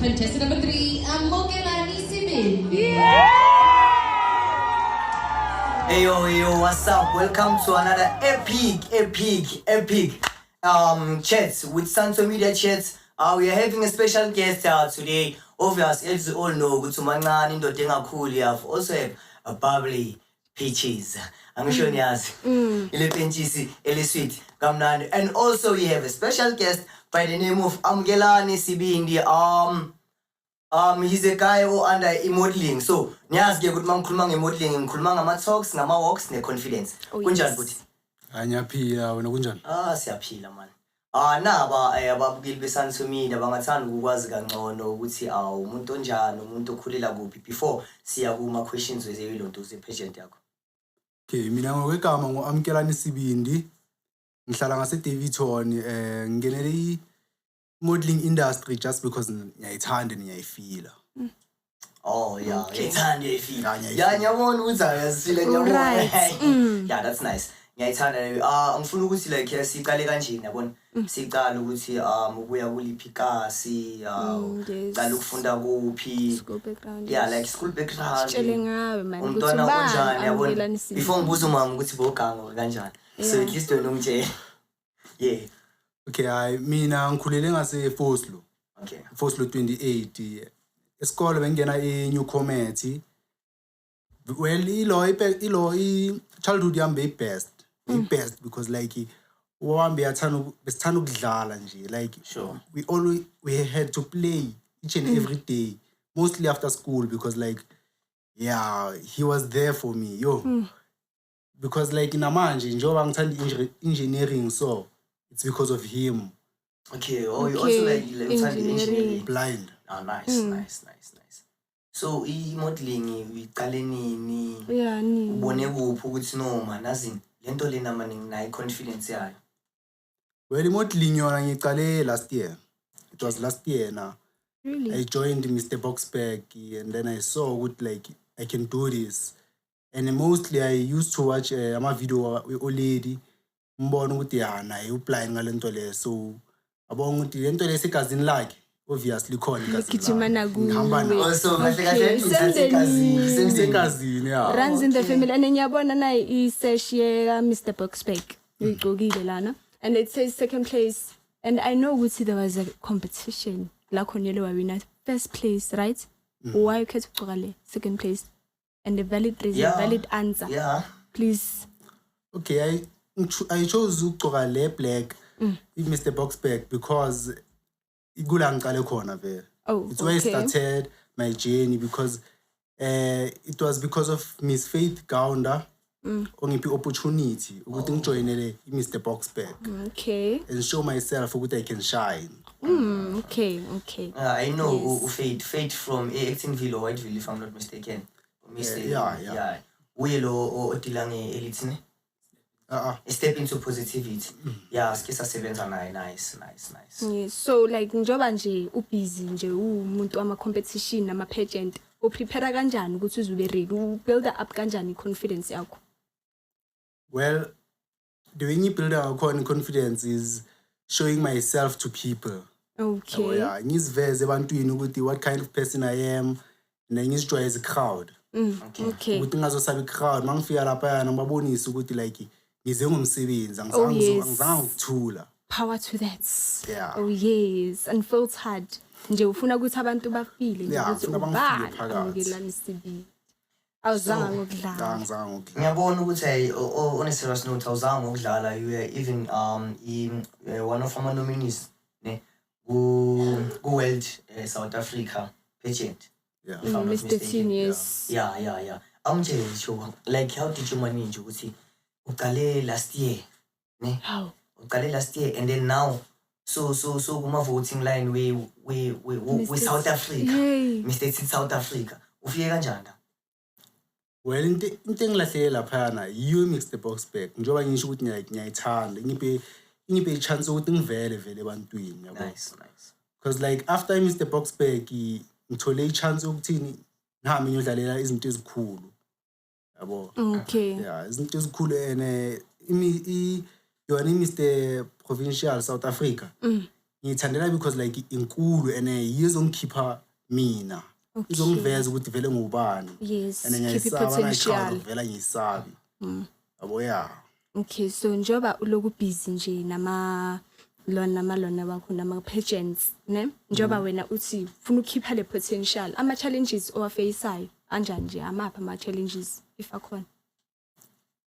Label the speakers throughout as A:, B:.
A: Contestant number 3, Amogelani Sibil.
B: Hey yo, what's up? Welcome to another epic chats with Santo Media Chats. We are having a special guest today. Obviously, as you all know, Gutumangan into Denga we have also have a bubbly peaches. I'm sure you have sweet, and also we have a special guest by the name of Amgelani Sibindi. He's a guy who under modeling. So, niyazike ukuthi mangikhuluma modeling ngikhuluma ngama-talks, ngama-walks, ne-confidence. Kunjani futhi?
C: Ngiyaphila, wena kunjani?
B: Siyaphila man. Naba ababukeli beSanto Media bangathanda ukukwazi kangcono ukuthi umuntu onjani, umuntu okhulela kuphi before siya kuma-questions wezeyilonto ze-pageant yakho.
C: Okay, mina ngokwegama ngo-Amkelani Sibindi. Ngihlala ngase-Daveyton, ngingenele modeling industry just because ngiyayithanda ngiyayifila.
B: Oh yeah, ngiyayithanda ngiyayifila. Yeah, ngiyabona ukuthi ayazifila ngiyabona. Yeah, that's nice. Ngiyayithanda ngifuna ukuthi like siqale kanjeni yabona. Siqala ukuthi ubuya kuliphi kasi, qala ukufunda kuphi.
D: School background.
B: Yeah, like school background.
D: Sitshele ngawe man
B: Umntwana unjani yabona. Before ngibuza umama ukuthi bogango kanjani. So at least wena ungitshela. Yeah.
C: Okay, mina ngikhulele ngase-Foslo.
B: Okay.
C: Foslo 28. Esikole bengena e-New Comedy. Well, ilo childhood yami best. Best because like wami besithanda ukudlala nje, like
B: Sure.
C: we had to play each and every day, mostly after school because like he was there for me because like namanje njengoba ngithanda engineering, so it's because of him.
B: Okay. Oh, you also like engineering.
C: Blind.
B: Oh, nice. So modeling uyiqale nini?
D: Yeah, nini.
B: Ubone kuphi ukuthi no man azini lento lena manje nginayo confidence yayo.
C: Well, modeling yona ngicale last year. It was last year now.
D: Really?
C: I joined Mr. Boxberg and then I saw what like I can do this. And mostly I used to watch ama video with old lady. Mbona ukuthi naye ublind ngalento le, so abonga ukuthi lento le segazini lakhe obviously khona
D: Gijima nakuwe.
B: Also
D: Okay,
C: segazini yeah.
D: Runs in the family. And ngiyabona na i-search ye Mr. Boxberg. Uyigqokile lana. And it says second place. And I know ukuthi there was a competition. La khonele wawina first place, right? Why you ukhetha ukugqoka le second place? And the valid reason, valid answer.
B: Yeah.
D: Please.
C: Okay, I chose ukugqoka le black Mr. Boxberg because igula ngiqale khona vele.
D: Oh,
C: it's where I
D: okay.
C: started my journey because it was because of Miss Faith Gaunda ongiphi opportunity ukuthi ngijoinele Mr. Boxberg
D: Okay.
C: and show myself ukuthi I can shine.
D: Okay.
B: I know Fate from Actonville or Whiteville if I'm not mistaken. Yeah. Uyelo odilange elithini? A step into positivity. Yeah, skisa sebenza naye. Nice.
D: Yes. So like njoba nje ubusy nje umuntu ama competition ama pageant uprepare kanjani ukuthi uzube ready build up kanjani confidence yakho?
C: Well, the way you build our confidence is showing myself to people.
D: Okay.
C: So, yeah, ngiziveze ebantwini ukuthi what kind of person I am and ngizijwayeze crowd.
D: Okay.
C: Ukuthi ngazosaba i-crowd mangifika lapha yana ngibabonisa ukuthi like ngize ngomsebenzi angizange ukuthula.
D: Power to that.
C: Yeah.
D: Oh yes, unfiltered. Nje ufuna ukuthi abantu bafile nje ukuthi ubani Amukelani Sibindi. Awuzanga ngokudlala.
C: Angizange ngokudlala.
B: Ngiyabona ukuthi on a serious note awuzange ngokudlala, you were even one of our nominees ne ku World South Africa pageant.
C: Yeah.
B: If I'm not
D: Mr.
B: mistaken.
D: Teen, yes.
B: Yeah. Amtshela like how did you manage ukuthi uqale last year ne?
D: How?
B: Uqale last year and then now so kuma voting line we South Africa.
D: Yay.
B: Mr. Teen South Africa. Ufike kanjani?
C: Well, into engilahlele lapha yana you Mr. Boxberg njoba ngisho ukuthi ngiyayithanda ngiphe i-chance ukuthi ngivele ebantwini yabo.
B: Nice.
C: Because like after Mr. Boxberg ngithole i-chance ukuthi ngihambe ngiyodlalela izinto ezikhulu yabo.
D: Okay.
C: Yeah, izinto ezikhulu and yona Mr. Provincial South Africa ngiyithandela because like inkulu and izongikhipha mina. Izongiveza ukuthi vele ngubani.
D: Yes,
C: And
D: keep it
C: ngiyayisaba
D: potential.
C: ngayikhala vela ngiyisabi. Yabo yeah.
D: Okay, so njoba uloku busy nje lona wakho nama pageants, ne? Njoba wena uthi ufuna ukukhipha le potential. Ama challenges owafaceayo anjani nje amapha ama challenges if akhona?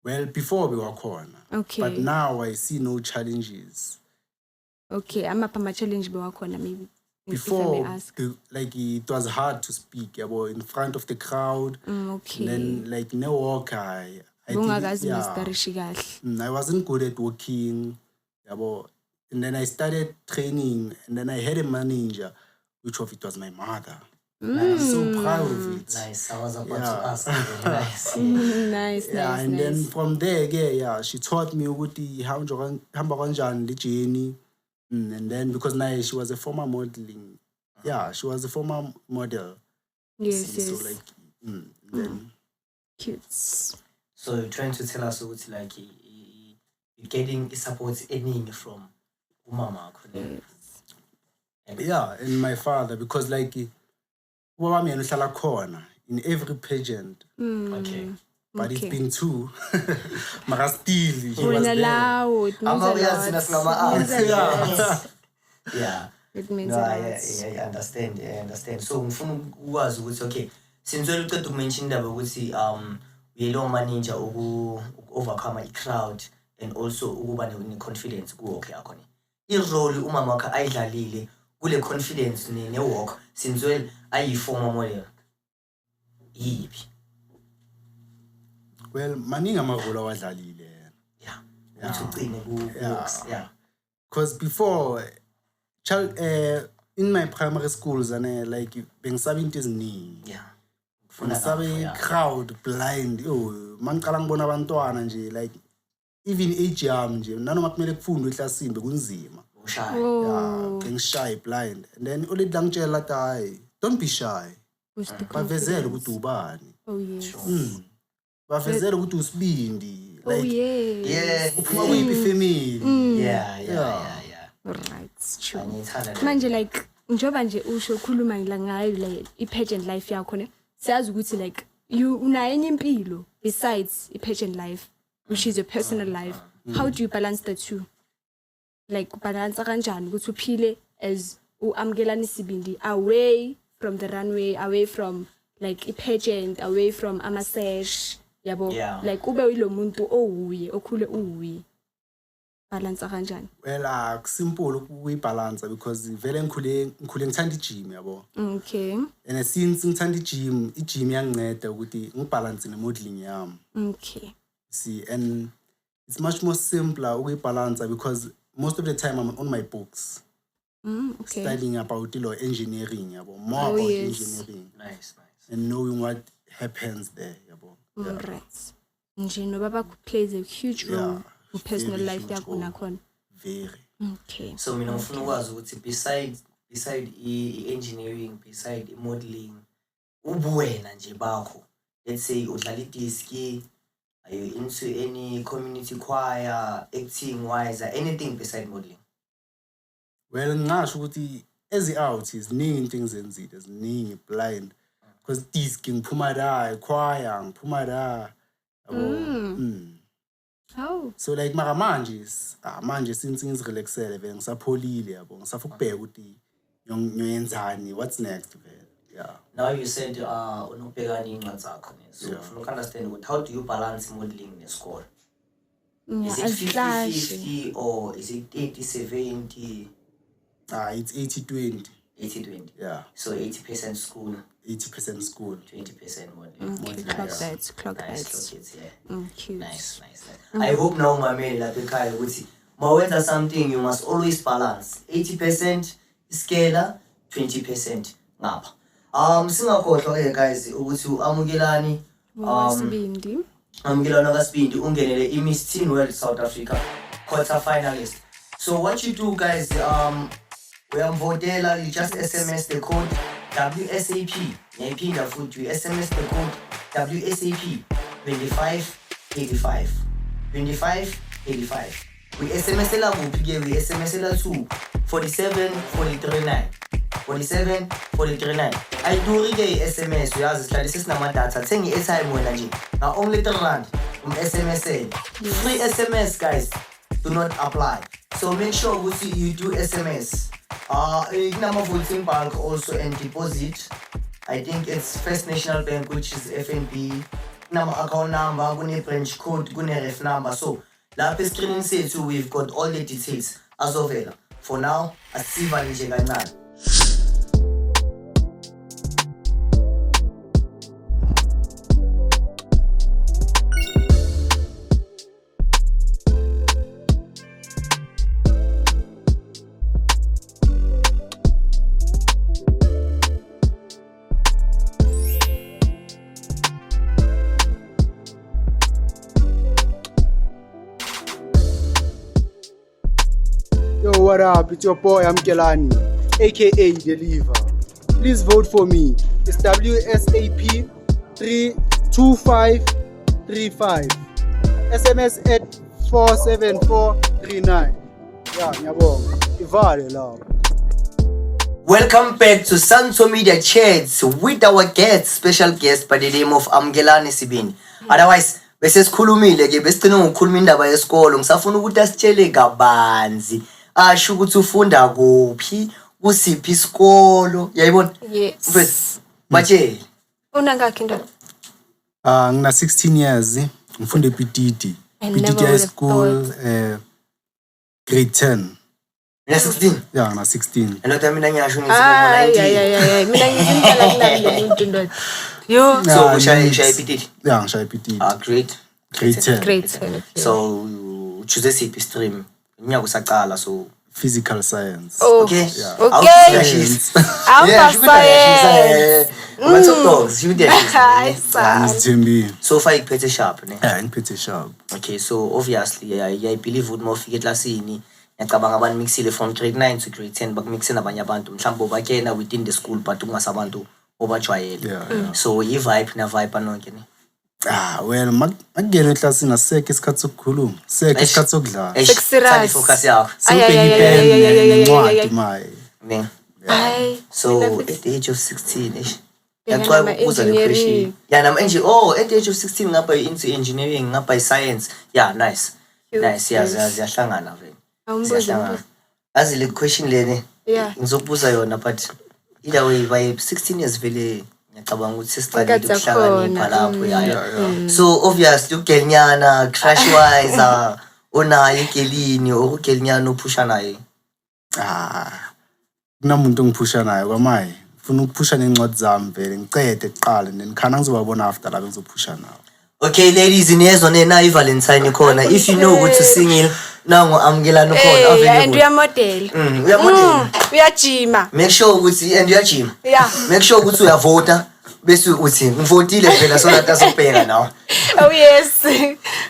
C: Well, before we were corner.
D: Okay.
C: But now I see no challenges.
D: Okay, amapha ama challenge bewakhona maybe.
C: Before,
D: if I may ask.
C: like it was hard to speak yabo in front of the crowd.
D: Okay.
C: And then like no walk I
D: Bungakazi mastarishi kahle.
C: I wasn't good at walking yabo. And then I started training and then I had a manager which of it was my mother. I'm so proud of it.
B: Nice. I was about
C: Yeah.
B: to ask. Nice.
D: Nice,
C: Yeah,
D: nice,
C: and
D: nice.
C: then from there, yeah, she taught me ukuthi hamba kanjani le journey. And then because now she was a former modeling. Yeah, she was a former model.
D: Yes,
C: So
D: yes.
C: like, then
D: Cute.
B: So you're trying to tell us what like you're getting support eningi from umama wakho, ne?
C: yeah, and my father because like ubaba wami uhlala khona in every pageant.
B: Okay.
C: But it's
D: Okay.
C: been two. Mara still he was
D: Wena
C: there.
D: lawo, it means a
B: Amabuya thina singama-aunts.
D: lot. It means a lot.
B: Yeah.
D: It means
B: No,
D: a
B: I
D: lot.
B: understand. So ngifuna ukwazi ukuthi okay, since wena uqeda ukumention indaba ukuthi uyelo manager overcome i-crowd and also ukuba ne-confidence kuwalk yakho ne. I-role umama wakho ayidlalile kule confidence ne-walk since well ayi-former model. Yiphi?
C: Well, maningi amavula wadlalile.
B: Yeah. Ukuthi ugcine ku-walks. Yeah.
C: Because before, in my primary schools, and like bengisabi into eziningi.
B: Yeah.
C: Bengisabi crowd blind. Oh, mangicala ngibona abantwana nje like even age yami nje nanoma kumele kufundwe eklasini bekunzima.
B: Ushaya.
C: Yeah, bengishy blind. And then uLady langitshela that hayi, don't be shy.
D: Who's the
C: Bavezele
D: confidence?
C: ukuthi ubani.
D: Oh, yes.
C: Bavezele ukuthi usibindi.
D: Oh,
C: Like
D: yes.
B: Yeah.
C: uphuma kuyiphi family.
B: Yeah.
D: Right, it's true.
B: Angithanda le-
D: Manje like njoba nje usho ukhuluma ngayo like i-pageant life yakho ne siyazi ukuthi like you unayo enye impilo besides i-pageant life which is your personal life. How do you balance the two? Like balance kanjani ukuthi uphile as uamkelana isibindi away from the runway, away from like i-pageant, away from ama-sesh yabo.
B: Yeah.
D: Like ube uyilo muntu owuye okhule uwuye. Balance kanjani?
C: Well, simple ukuyibalance because vele ngikhule ngithanda i-gym yabo.
D: Okay.
C: And since ngithanda i-gym yanginceda ukuthi ngibalance ne-modeling yami.
D: Okay.
C: See, and it's much more simpler ukuyibalance because most of the time I'm on my books
D: Okay.
C: studying about engineering yabo, more
D: Oh,
C: about
D: yes.
C: engineering
B: Nice.
C: and knowing what happens there yabo.
D: Right. Nje no baba plays a huge role
C: Yeah,
D: in personal
C: very
D: life
C: huge
D: yakho
C: role.
D: nakhona.
C: Very.
D: Okay.
B: So mina ngifuna ukwazi ukuthi beside i-engineering, beside i-modeling, ubuwena nje bakho. Let's say udlala i-disc, are you into any community choir, acting wise, or anything beside modeling?
C: Well, ngingasho ukuthi ezi-artists ziningi things enzile, ziningi blind because disc ngiphuma la, choir ngiphuma la yabo.
D: Oh.
C: So like mara manje since ngizirelaxele vele ngisapholile yabo ngisafuna ukubheka ukuthi ngiyoyenzani what's next vele. Yeah.
B: Now you said unobhekana iy'ncwadi zakho ne. So
C: Yeah.
B: ngifuna uku-understand ukuthi how do you balance modeling ne-school?
D: Yeah,
B: Is it
D: azihlashe.
B: 50-50 or is it 80-70,
C: It's 80-20.
B: 80-20?
C: Yeah.
B: So 80% school,
C: 80% school.
B: 20% modeling.
D: Okay, clock that, clock
B: Nice,
D: that.
B: clock it, yeah.
D: Cute.
B: Nice. I hope now mameli lapha ekhaya ukuthi mawenza something you must always balance 80% iskela, 20% ngapha. Singakhohlwa guys ukuthi uAmukelani
D: Wasibindi.
B: Amukelana kaSibindi ungenele iMiss Teen World South Africa quarter finalist. So what you do guys, uyamvotela, you just SMS the code WSAP. Ngiyayiphinda futhi you SMS the code WSAP 2585. 2585. We SMS la kuphi ke we SMS la to 47 43 9 47 43 9 ayiduri-ke i-SMS uyazi sihlale sesinama-data thenga i-airtime wena nje only 3 rand SMS-eni free SMS guys do not apply so make sure ukuthi you do SMS kunama-voting bank also and deposit I think it's First National Bank which is FNB kunama-account number kune-branch code kune-ref number so lapha escreenini sethu we've got all the details azovela for now asivale nje kancane.
C: Yo, what up? It's your boy Amkelani, aka Deliver. Please vote for me. It's WSAP 32535. SMS at 47439. Yeah, nyabonga. Ivale lao.
B: Welcome back to Santo Media Chats with our guest, special guest by the name of Amkelani Sibini. Otherwise, bese sikhulumile ke besigcina ngokukhuluma indaba yesikolo ngisafuna ukuthi asitshele kabanzi asho ukuthi ufunda kuphi kusiphi isikolo yayibona
D: Yes.
B: mfethu batshele
D: Unangakhi ndoda?
C: Ngina 16 years. Ngifunda ePititi.
D: I
C: Pititi
D: never
C: High
D: would have
C: School, grade 10.
B: mina 16
C: Yeah, ngina 16.
B: another mina ngiyasho ngithi
D: Ay,
B: 19
D: mina ngizindlela kunami umuntu ndoda. Yo,
B: so
C: Yeah,
B: ushaya
C: next.
B: ipititi
C: Yeah, ngishaya ePititi.
B: great
C: Grade 10.
D: great. Okay.
B: so choose siphi stream unyaka usaqala so
C: Physical science.
D: Oh,
B: okay
D: okay.
B: yeah
D: Science.
B: What's up dogs you there
D: Hayi sa.
C: Ngizithembile.
B: so far ikuphethe sharp ne
C: Yeah, ngiphethe sharp.
B: okay so obviously I believe ukuthi mawufika eklasini ngiyacabanga abantu mixile from grade 9 to grade 10 bakumixe nabanye abantu mhlawumbe obakena within the school but ungasabantu obajwayele
C: Yeah.
B: so i-vibe na-vibe anonke ne
C: Well, makungena eklasini asekho isikhathi sokukhuluma. Sekho isikhathi sokudlala.
D: Serious.
B: focus yakho
C: Sibheka
D: ay,
C: ipeni
D: ay, ay, ay,
C: nencwadi maye.
B: ne
D: Ay.
B: so
D: mina
B: at the age of 16 ish
D: Bheka
B: ngiyacwa
D: nama
B: ukubuza le
D: engineering.
B: question nama at the age of 16 ngapha into engineering ngapha science yeah nice nice yahlangana vele
D: Awumbuze.
B: azi le question lene
D: Yeah.
B: ngizokubuza yona but either way by 16 years vele ngiyacabanga ukuthi sesiqalile
D: Phakathi
B: ukuhlakanipha
D: yakhona.
B: lapho yeah. So obviously ugelnyana crush wise onayo igelini or ugelnyana uphusha naye
C: Kunamuntu ongiphusha naye kwamaye. Ufuna ukuphusha nencwadi zami vele ngicede kuqala then khana ngizobabona after lapho ngizophusha nawo.
B: okay ladies inezwa nena iValentine khona if you know ukuthi single nango Amkelani khona
D: Hey, and
B: available
D: we are model.
B: uyamodela
D: Uyajima.
B: make sure ukuthi and uyajima
D: Yeah.
B: make sure ukuthi uyavota bese uthi ngivotile phela so that asopeka nawe
D: Oh yes.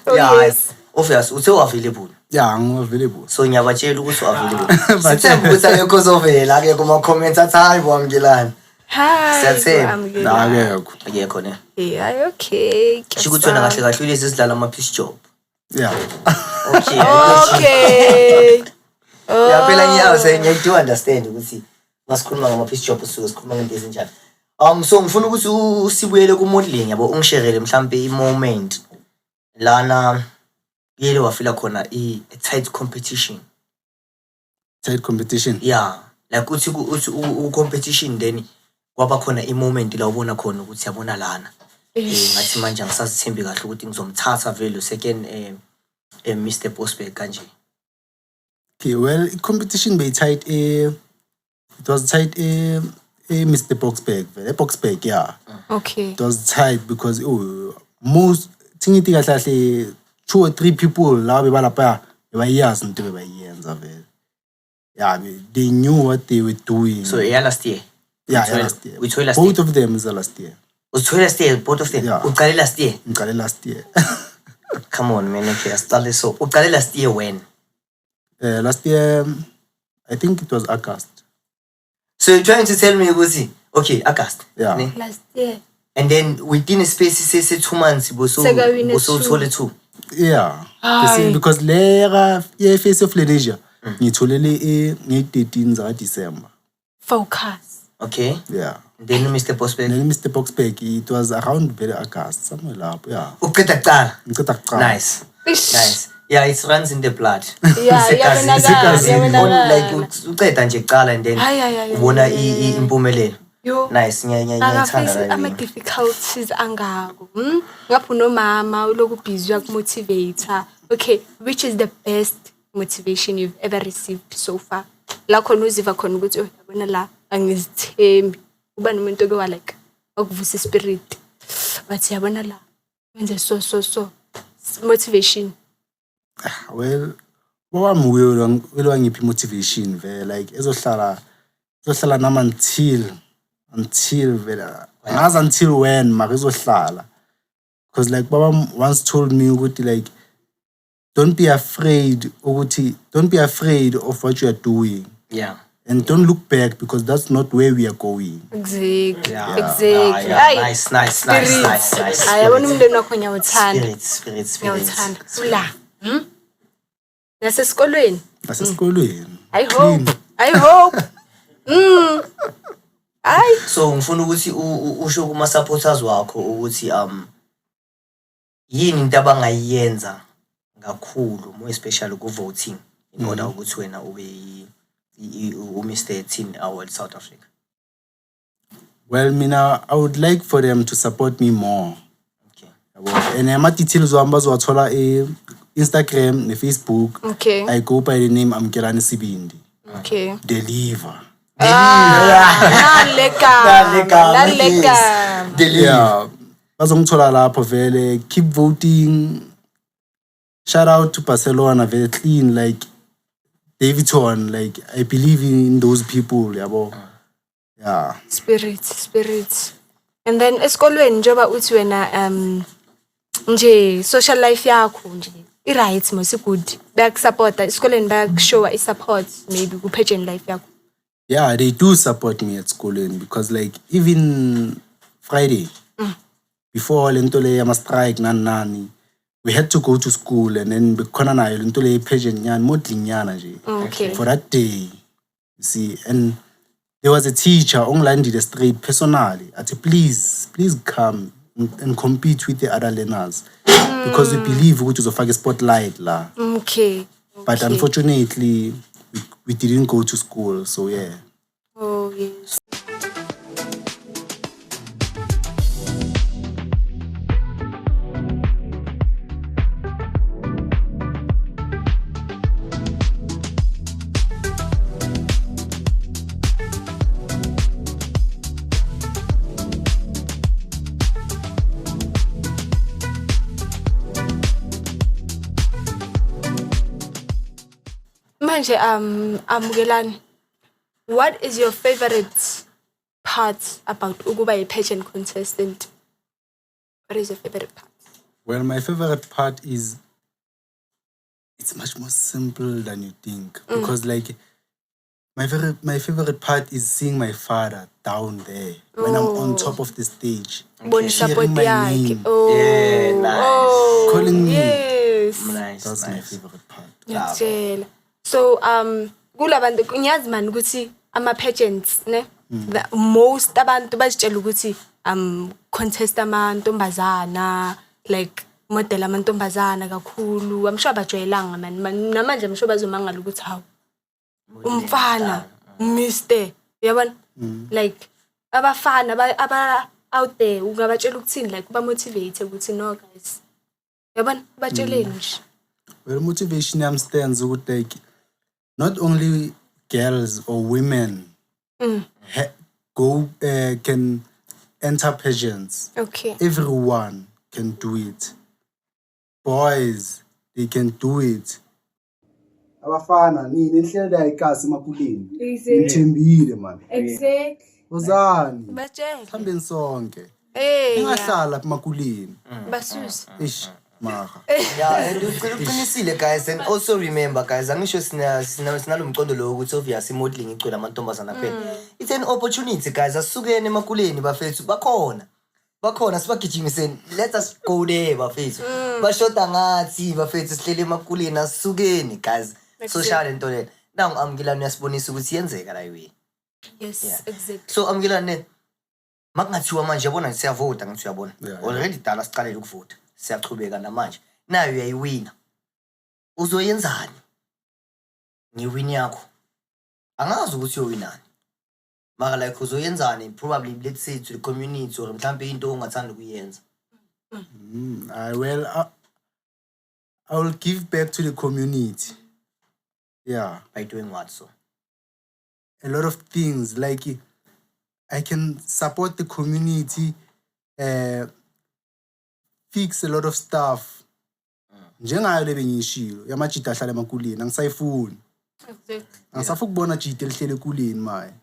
D: Oh
B: yeah
D: yes.
B: obvious uthe available
C: Yeah, ngavailable.
B: so ngiyabatshela ukuthi available sithemba ukuthi akekho uzovela ke kuma comments athi hayi bo Amkelani
D: Hi.
B: Siyathemba.
C: Akekho.
B: akekho ne
D: Yeah, okay.
B: sho ukuthi wena kahle kahle ulezi sidlala ama piece job
C: Yeah.
B: okay
D: Okay.
B: yeah phela ngiyazi understand ukuthi masikhuluma ngama piece job usuke sikhuluma ngento ezinjalo so ngifuna ukuthi usibuyele ku modeling yabo ungisherele mhlambe I moment lana yele wafila khona I tight competition
C: Tight competition.
B: yeah like uthi u competition then kwaba khona I moment la ubona khona ukuthi yabona lana ngathi manje ngisazithembi kahle ukuthi ngizomthatha vele second Mr Bosberg kanje.
C: Okay, well, competition be tight it was tight Mr Boxberg. Boxberg, yeah.
D: Okay.
C: It was tight because most thingithi kahle 2 or 3 people la bebalapha bebayazi into bebayenza vele. Yeah, they knew what they were doing.
B: So last year.
C: Yeah, last year.
B: We told last
C: Both
B: year.
C: of them is last year.
B: Was last year, both of them.
C: Yeah.
B: Uqale last year.
C: Ngicale last year.
B: Come on man, okay, start so. Uqale last year when?
C: Last year, I think it was August.
B: So you're trying to tell me ukuthi okay, August.
C: Yeah.
B: Ne?
D: Last year.
B: And then within a space say 2 months
D: Sekawine
B: boso
D: two.
B: thole 2.
C: Yeah.
D: Aye.
C: Because later, yeah, face of Lenasia. ngitholele nge-13 zaka December.
D: Focus.
B: Okay.
C: Yeah.
B: Then Mr. Boxberg.
C: Then Mr. Boxberg, it was around very August, somewhere lapho, yeah.
B: Uqeda kuqala.
C: Ngiceda kuqala.
B: Nice. Nice. Yeah, it runs in the blood.
D: Yeah,
B: Isegazini. Like uqeda nje kuqala and then ubona impumelelo.
D: Yo.
B: Nice. Ngiyayithanda
D: ama difficulties angako. Ngapho nomama uloku busy uyakumotivator. Okay, which is the best motivation you've ever received so far? La khona uziva khona ukuthi yabona la angizithembi. Uba nomuntu oke like okuvusa spirit. Bathi yabona la wenze so motivation.
C: Well, wami welo wangiphi motivation vele like ezohlala nami until vele ngazi until when mara izohlala, because like baba once told me ukuthi like don't be afraid of what you are doing.
B: Yeah.
C: And don't look back because that's not where we are going.
D: Exactly.
B: Yeah.
D: Exactly.
B: Yeah. Nice.
D: Ayabona umndeni wakho ngiyawuthanda.
B: Spirits.
D: Ngiyawuthanda. Ula. Nasesikolweni. I hope.
B: So ngifuna ukuthi usho kuma supporters wakho ukuthi yini into abangayenza kakhulu more especially ku voting in order ukuthi wena ube Mr. Teen Award South Africa.
C: Well, mina I would like for them to support me more.
B: Okay.
C: And ama details wami bazowathola Instagram ne Facebook.
D: Okay.
C: I go by the name Amkelani Sibindi.
D: Okay.
C: Deliver.
D: Naleka.
C: Yeah. Bazongithola lapho vele. Keep voting. Shout out to Barcelona, very clean, like Davidson, like I believe in those people, yabo. Yeah.
D: Spirit. And then esikolweni njoba uthi wena nje social life yakho nje i-right mos good. Bayakusupport esikolweni bayakushowa i-support maybe ku pageant life yakho.
C: Yeah, they do support me at school because like even Friday before lento le yama strike nani we had to go to school and then bekhona nayo lento le pageant nyana modeling nyana nje.
D: Okay.
C: For that day, you see, and there was a teacher ongilandile the straight personally. I said, please come and compete with the other learners because we believe ukuthi uzofaka spotlight la.
D: Okay.
C: But unfortunately, we didn't go to school, so yeah.
D: Oh yes. Manje Amukelani, what is your favorite part about ukuba a pageant contestant? What is your favorite part?
C: Well, my favorite part is it's much more simple than you think because like my favorite part is seeing my father down there when I'm on top of the stage.
D: Cheering
C: my name.
B: Yeah, nice.
C: Calling me.
D: Yes.
B: Nice.
C: That's my favorite part.
D: Ngiyakutshela. So kulabantu ngiyazi manje ukuthi ama pageants ne most abantu bazitshela ukuthi contest amantombazana like model amantombazana kakhulu. I'm sure bajwayelanga man namanje I'm sure bazomangala ukuthi hawo umfana Mr. yabona like abafana aba out there ungabatshela ukuthini like ba motivate ukuthi no guys yabona batsheleni nje.
C: Well, motivation stands with like not only girls or women can enter pageants.
D: Okay.
C: Everyone can do it. Boys, they can do it. Abafana nini nihlelo ayikasi emakuleni. Ngithembile man.
D: Exactly.
C: Uzani?
D: Batshela.
C: Hambeni sonke.
D: Hey.
C: Ungahlala lapha emakuleni.
D: Basusa.
C: Ish. Maha.
B: Yeah, and uqinisile guys, and also remember guys, angisho sinalomqondo lo ukuthi obviously modeling icwela amantombazana kuphela. It's an opportunity guys, asukene emakuleni bafethu bakhona sibagijimiseni. Let us go there bafethu. Bashoda ngathi bafethu sihlele emakuleni asukene guys. social into le now amgilane yasibonisa ukuthi yenzeka la way.
D: Yes,
B: Yeah.
D: exactly.
B: So amgilane makungathiwa manje yabona siyavota ngithi uyabona
C: Yeah.
B: already dala siqalile ukuvota siyachubeka namanje nayo uyayiwina uzoyenzani ngiwin yakho angazi ukuthi uyowinani mara like uzoyenzani probably let's say to the community or mhlambe into ongathanda ukuyenza.
C: I will give back to the community. Yeah,
B: By doing what? So
C: a lot of things like I can support the community, fix a lot of stuff. Njengayo le bengishilo yamajita ahlala emakuleni angisayifuni.
D: Exactly.
C: Angisafuna ukubona jita elihlele ekuleni maye.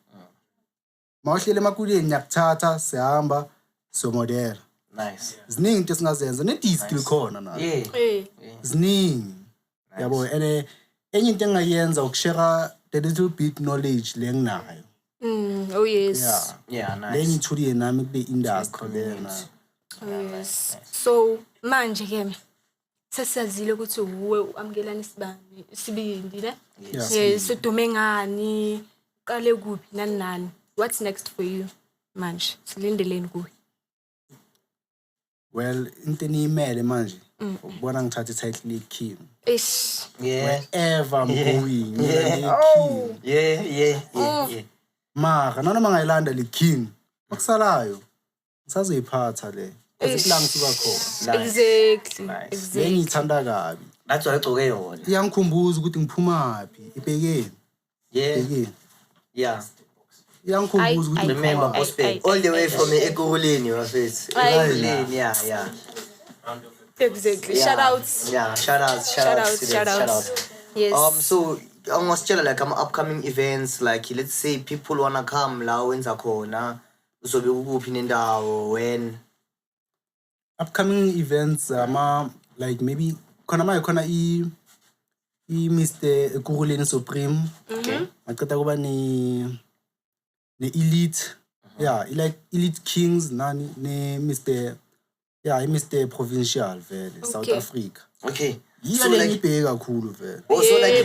C: Mawuhlele emakuleni yakuthatha sihamba somodela.
B: nice.
C: Ziningi into esingazenza ne-disc likhona nayo.
B: Yeah.
D: Hey.
C: Ziningi. Yabo and enye into engayenza ukushare the little bit knowledge lenginayo.
D: Oh yes.
C: Yeah.
B: Yeah, nice.
C: Lenye ithulile nami kule industry
B: Community.
C: lena.
D: Oh yes. So manje ke sesiyazile ukuthi uwe uamkelana sibindi ne?
C: Yeah.
D: Yes, udume ngani? Uqale kuphi nani nani? What's next for you manje? Silindeleni kuwe.
C: Well, into eniyimele manje. Ubona ngithatha i-title King.
D: Ish.
B: Yeah.
C: Wherever I'm going,
B: Yeah.
C: King.
B: Yeah.
C: Mara nanoma ngayilanda le King. Akusalayo. Ngisazoyiphatha le. Kusikula ngisuka khona.
B: Nice.
D: Exactly.
B: Nice.
D: Exactly.
C: Lengiyithanda kabi.
B: That's why ugcoke yona.
C: Iyangikhumbuza ukuthi ngiphumaphi, ibhekeni.
B: Yeah.
C: Ibhekeni.
B: Yeah.
C: Iyangikhumbuza ukuthi
B: Remember,
C: ngiphumaphi.
B: boss babe, all the way from Ekurhuleni, your face. Ekurhuleni, yeah.
D: Exactly.
B: Yeah.
D: Shout outs.
B: Yeah, shout outs.
D: Shout outs. Yes.
B: So I'm gonna tell like upcoming events, like let's say people wanna come la wenza khona, uzobe ukuphi nendawo when.
C: Upcoming events like maybe khona i Mr. Ekurhuleni Supreme.
B: Okay.
C: Ngaqeda kuba ne Elite. Yeah, like Elite Kings nani ne Mr. Yeah, Mr. Provincial vele South
D: Okay.
C: Africa.
B: Okay.
C: Yiyo
B: So
C: le
B: like
C: ngibheka kakhulu vele.
B: also like
D: Yeah,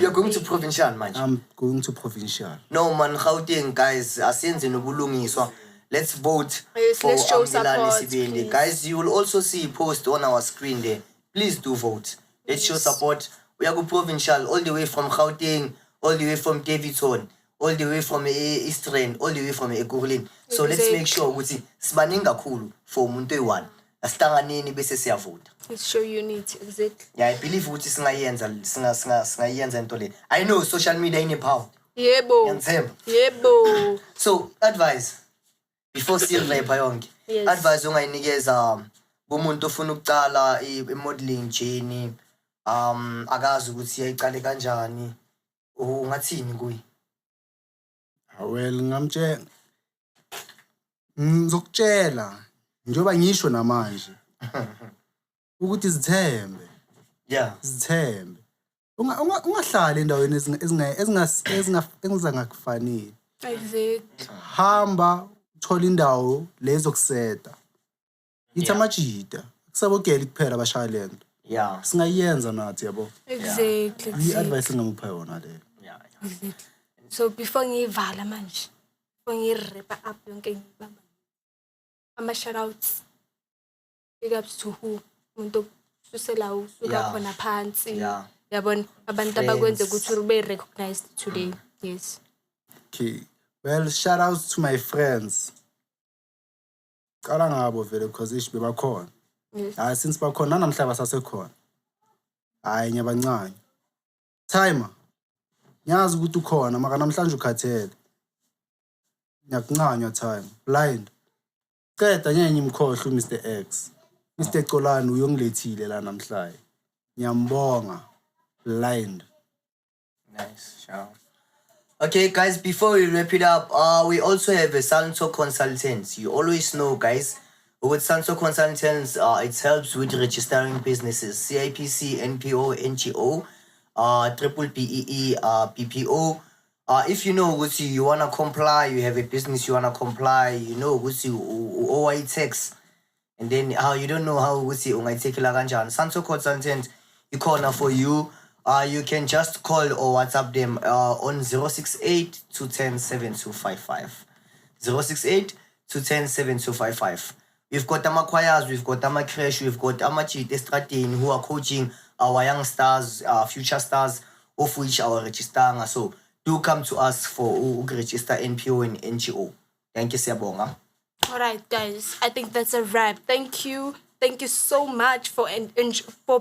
B: you're going to provincial man.
C: I'm going to Provincial.
B: No man, Gauteng guys, asenze nobulungiswa. Let's vote
D: Yes,
B: for
D: let's show
B: Amgelani
D: support,
B: Sibindi.
D: please.
B: Guys, you will also see a post on our screen there. Please do vote. Let's show support. We are go provincial all the way from Gauteng, all the way from Davidson, all the way from Eastern, all the way from Ekurhuleni. So let's make sure ukuthi sibaningi kakhulu for umuntu oyi-one. Asihlanganeni bese siyavota.
D: Let's show unity. Exactly.
B: Yeah, I believe ukuthi singayenza into le. I know social media ine power.
D: Yebo.
B: Ngiyazithemba.
D: Yebo.
B: So, advice before siyilepha yonke.
D: Yes.
B: Advice ongayinikeza kumuntu ofuna ukucala i-modeling journey, akazi ukuthi yayiqale kanjani, ungathini kuye?
C: Well, ngizokutshela njengoba ngisho namanje ukuthi zithembe.
B: Yeah.
C: Zithembe. Ungahlali endaweni ezingakufanele.
D: Exactly.
C: Hamba uthola indawo lezo kuseta. Ithi amajita kusabogela kuphela abashaya lento.
B: Yeah.
C: Singayenza nathi yabo.
D: Exactly.
C: I-advice engamupha yona le.
B: Yeah.
D: Exactly. So before ngiyivala manje, before ngiyirapa up yonke ngibamba. Ama shout outs. Big ups to who? Umuntu susela usuka
B: Yeah.
D: khona phansi.
B: Yeah.
D: Yabona abantu abakwenza ukuthi ube recognized today. Yes.
C: Okay. Well, shout outs to my friends. Qala ngabo vele because ish bebakhona.
D: Yes.
C: Since bakhona namhla basasekhona. Hayi ngiyabancane. Timer. Ngiyazi ukuthi ukhona maka namhlanje ukhathele. Ngiyakuncanywa time. Blind. Qeda nyenye imkhohle uMr X. Mr Colani uyongilethile la namhlanje. Ngiyambonga. Blind.
B: Nice. Sure. Okay, guys, before we wrap it up, we also have a Santo Consultants. You always know, guys, with Santo Consultants, it helps with registering businesses, CIPC, NPO, NGO, Triple PEE, PPO. If you know what you wanna comply, you have a business you wanna comply, you know what you OI tax, and then you don't know how what you take kanjani. Santo Consultants, you corner for you. You can just call or WhatsApp them on 068 210 7255. 068 210 7255. We've got Ama Choirs, we've got Ama Crash, we've got Ama Chit Estradin who are coaching our young stars, future stars, of which our register. So do come to us for register NPO and NGO. Thank you, Siyabonga.
D: All right, guys. I think that's a wrap. Thank you so much for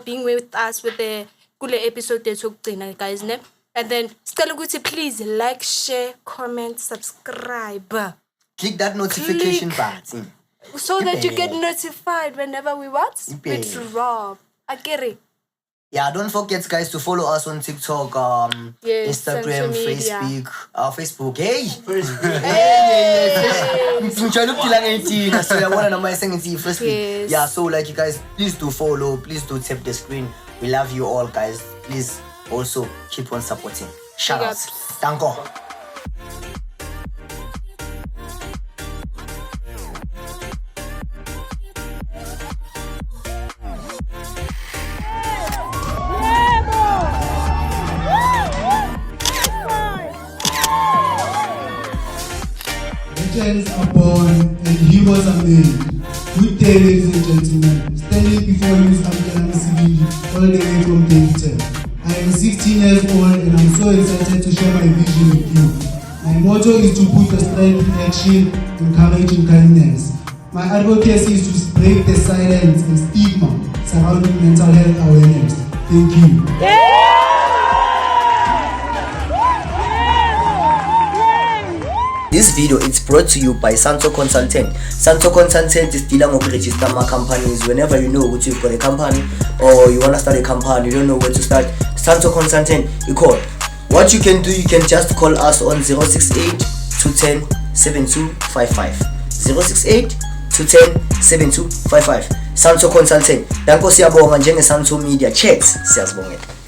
D: being with us with the kule episode yethu, guys. Ne? And then sicela ukuthi please like, share, comment, subscribe.
B: Click that notification button
D: So that you get notified whenever we we drop. I get it.
B: Yeah, don't forget, guys, to follow us on TikTok,
D: Yes,
B: Instagram,
D: social media.
B: Facebook. Hey!
D: Yes.
B: Yeah, so like you guys, please do follow, please do tap the screen. We love you all, guys. Please also keep on supporting. Shout out. Thank you.
E: Legends are born and heroes are made. Good day, ladies and gentlemen. Standing before you is Amkelani Sibili, all the way from Davidson. I am 16 years old and I'm so excited to share my vision with you. My motto is to put the strength in action, encouraging kindness. My advocacy is to break the silence and stigma surrounding mental health awareness. Thank you.
B: This video is brought to you by Santo Consultant. Santo Consultant is dealing with register my companies. Whenever you know what you've got a company or you want to start a company, you don't know where to start, Santo Consultant, you call. What you can do, you can just call us on 068 210 7255. 068 210 7255. Santo Consultant. Danko siyabonga njenge Santo Media Chats. Siyazibongela.